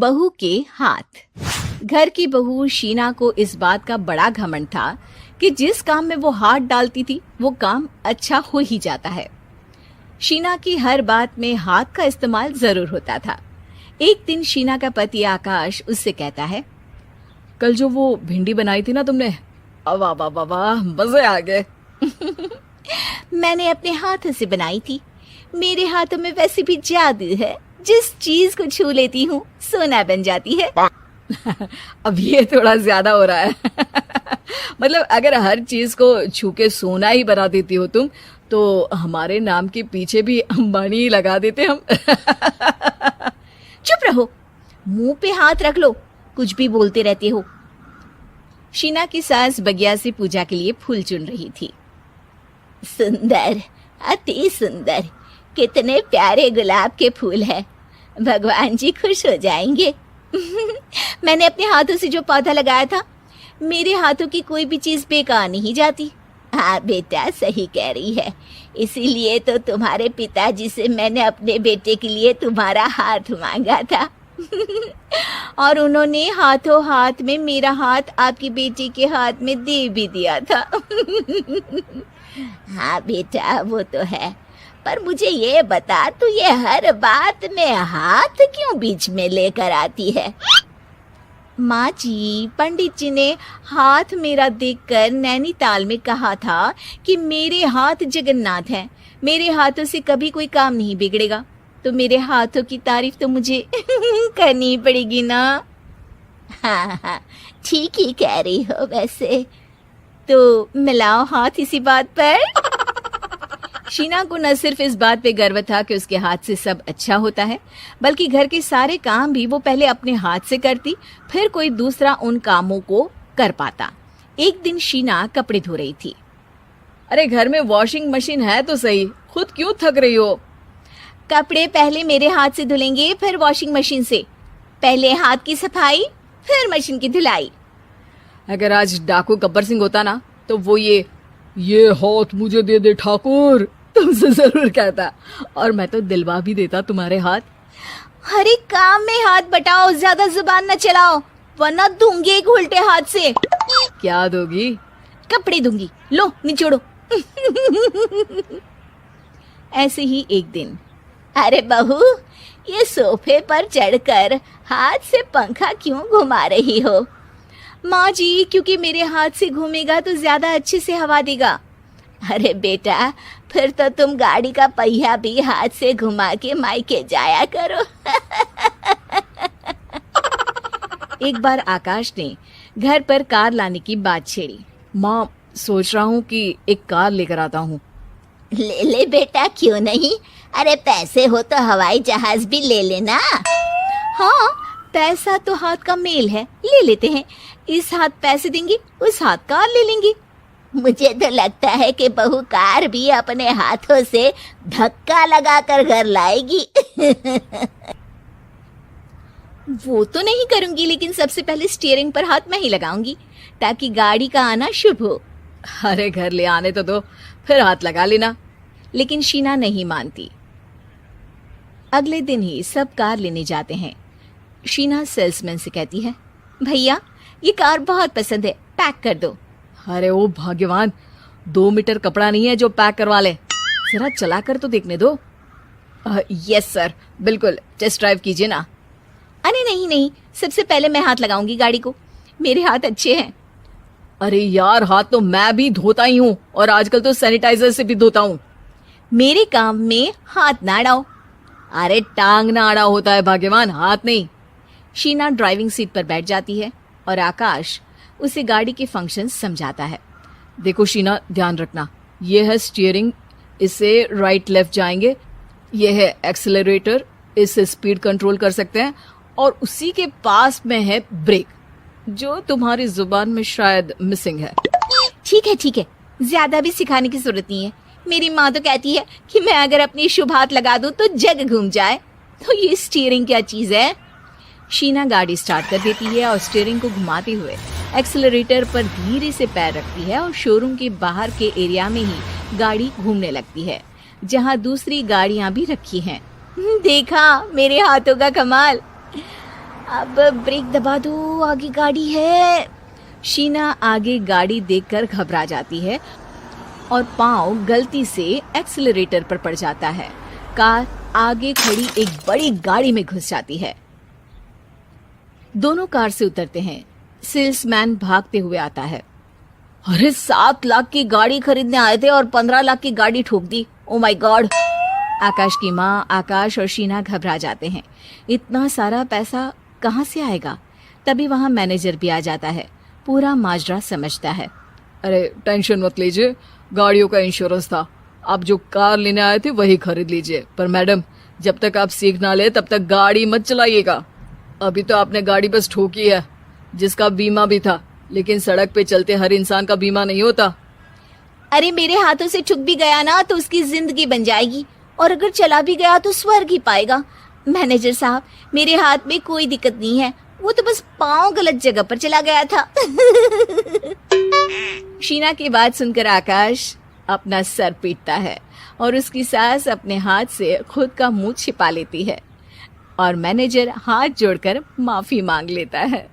बहू के हाथ। घर की बहू शीना को इस बात का बड़ा घमंड था कि जिस काम में वो हाथ डालती थी वो काम अच्छा हो ही जाता है। शीना की हर बात में हाथ का इस्तेमाल जरूर होता था। एक दिन शीना का पति आकाश उससे कहता है, कल जो वो भिंडी बनाई थी ना तुमने, वाह वाह वाह वाह, मजे आ गए। मैंने अपने हाथों से बनाई थी। मेरे हाथों में वैसे भी जादू है, जिस चीज को छू लेती हूँ सोना बन जाती है। अब ये थोड़ा ज्यादा हो रहा है। मतलब अगर हर चीज को छू के सोना ही बना देती हो तुम, तो हमारे नाम के पीछे भी अंबानी ही लगा देते हम। चुप रहो, मुंह पे हाथ रख लो, कुछ भी बोलते रहते हो। शीना की सास बगिया से पूजा के लिए फूल चुन रही थी। सुंदर, अति सुंदर, कितने प्यारे गुलाब के फूल हैं। भगवान जी खुश हो जाएंगे। मैंने अपने हाथों से जो पौधा लगाया था, मेरे हाथों की कोई भी चीज बेकार नहीं जाती। हाँ बेटा, सही कह रही है। इसीलिए तो तुम्हारे पिताजी से मैंने अपने बेटे के लिए तुम्हारा हाथ मांगा था। और उन्होंने हाथों हाथ में मेरा हाथ आपकी बेटी के हाथ में दे भी दिया था। हाँ बेटा, वो तो है, पर मुझे ये बता, तू ये हर बात में हाथ क्यों बीच में लेकर आती है? माँ जी, पंडित जी ने हाथ मेरा देखकर नैनीताल में कहा था कि मेरे हाथ जगन्नाथ हैं, मेरे हाथों से कभी कोई काम नहीं बिगड़ेगा। तो मेरे हाथों की तारीफ तो मुझे करनी पड़ेगी ना। हाँ हाँ, ठीक ही कह रही हो वैसे। तो मिलाओ हाथ इसी बात पर। शीना को न सिर्फ इस बात पे गर्व था कि उसके हाथ से सब अच्छा होता है, बल्कि घर के सारे काम भी वो पहले अपने हाथ से करती, फिर कोई दूसरा उन कामों को कर पाता। एक दिन शीना कपड़े धो रही थी। अरे घर में वॉशिंग मशीन है तो सही, खुद क्यों थक रही हो? कपड़े पहले मेरे हाथ से धुलेंगे, फिर वॉशिंग मशीन से। पहले हाथ की सफाई, फिर मशीन की धुलाई। अगर आज डाकू गब्बर सिंह होता ना, तो वो ये हाथ मुझे दे दे ठाकुर तुमसे जरूर कहता, और मैं तो दिलवा भी देता तुम्हारे हाथ। हर एक काम में हाथ बटाओ, ज्यादा जुबान न चलाओ, वरना दूंगी एक उल्टे हाथ से। क्या दोगी? कपड़े दूंगी, लो निचोड़ो। ऐसे ही एक दिन, अरे बहू, ये सोफे पर चढ़कर हाथ से पंखा क्यों घुमा रही हो? माँ जी, क्योंकि मेरे हाथ से घूमेगा तो ज्यादा अच्छे से हवा देगा। अरे बेटा, फिर तो तुम गाड़ी का पहिया भी हाथ से घुमा के मायके जाया करो। एक बार आकाश ने घर पर कार लाने की बात छेड़ी। माँ, सोच रहा हूँ कि एक कार लेकर आता हूँ। ले ले बेटा, क्यों नहीं? अरे पैसे हो तो हवाई जहाज भी ले लेना। हाँ, पैसा तो हाथ का मेल है, ले लेते हैं। इस हाथ पैसे देंगी, उस हाथ कार ले लेंगी। मुझे तो लगता है कि बहू कार भी अपने हाथों से धक्का लगाकर घर लाएगी। वो तो नहीं करूंगी, लेकिन सबसे पहले स्टीयरिंग पर हाथ मैं ही लगाऊंगी, ताकि गाड़ी का आना शुभ हो। अरे घर ले आने तो दो, फिर हाथ लगा लेना। लेकिन शीना नहीं मानती। अगले दिन ही सब कार लेने जाते हैं। शीना सेल्समैन से कहती है, भैया ये कार बहुत पसंद है, पैक कर दो। अरे ओ भाग्यवान, 2 मीटर कपड़ा नहीं है जो पैक करवा ले, जरा चला कर तो देखने दो। यस सर, बिल्कुल, टेस्ट ड्राइव कीजिए ना। अरे नहीं नहीं, सबसे पहले मैं हाथ लगाऊंगी गाड़ी को, मेरे हाथ अच्छे हैं। अरे यार, हाथ तो मैं भी धोता ही हूँ, और आजकल तो सैनिटाइजर से भी धोता हूँ। मेरे काम में हाथ ना अड़ाओ। अरे टांग ना अड़ा होता है भाग्यवान, हाथ नहीं। शीना ड्राइविंग सीट पर बैठ जाती है और आकाश उसे गाड़ी के फंक्शन समझाता है। देखो शीना, ध्यान रखना, ये है स्टीयरिंग, इससे राइट लेफ्ट जाएंगे। ये है एक्सेलरेटर, इससे स्पीड कंट्रोल कर सकते हैं, और उसी के पास में है ब्रेक, जो तुम्हारी जुबान में शायद मिसिंग है। ठीक है, ज्यादा भी सिखाने की जरूरत नहीं है। मेरी माँ तो कहती है कि मैं अगर अपनी शुभ हाथ लगा दूं तो जग घूम जाए। तो ये स्टीयरिंग क्या चीज है? शीना गाड़ी स्टार्ट कर देती है और स्टीयरिंग को घुमाते हुए एक्सेलरेटर पर धीरे से पैर रखती है, और शोरूम के बाहर के एरिया में ही गाड़ी घूमने लगती है, जहाँ दूसरी गाड़ियां भी रखी हैं। देखा मेरे हाथों का कमाल। अब ब्रेक दबा दो, आगे गाड़ी है। शीना आगे गाड़ी देखकर घबरा जाती है और पांव गलती से एक्सीलरेटर पर पड़ जाता है। कार आगे खड़ी एक बड़ी गाड़ी में घुस जाती है। दोनों कार से उतरते हैं। सेल्समैन भागते हुए आता है। अरे 7 लाख की गाड़ी खरीदने आए थे और 15 लाख की गाड़ी ठोक दी। Oh my God. आकाश की माँ, आकाश और शीना घबरा जाते हैं। इतना सारा पैसा कहाँ से आएगा? तभी वहां मैनेजर भी आ जाता है। पूरा माजरा समझता है। अरे टेंशन मत लीजिए, गाड़ियों का इंश्योरेंस था। आप जो कार लेने आए थे वही खरीद लीजिए। पर मैडम, जब तक आप सीख ना ले तब तक गाड़ी मत चलाइएगा। अभी तो आपने गाड़ी बस ठोकी है, जिसका बीमा भी था, लेकिन सड़क पे चलते हर इंसान का बीमा नहीं होता। अरे मेरे हाथों से छुप भी गया ना तो उसकी जिंदगी बन जाएगी, और अगर चला भी गया तो स्वर्ग ही पाएगा। मैनेजर साहब, मेरे हाथ में कोई दिक्कत नहीं है, वो तो बस पाँव गलत जगह पर चला गया था। शीना की बात सुनकर आकाश अपना सर पीटता है और उसकी सास अपने हाथ से खुद का मुंह छिपा लेती है और मैनेजर हाथ जोड़कर माफी मांग लेता है।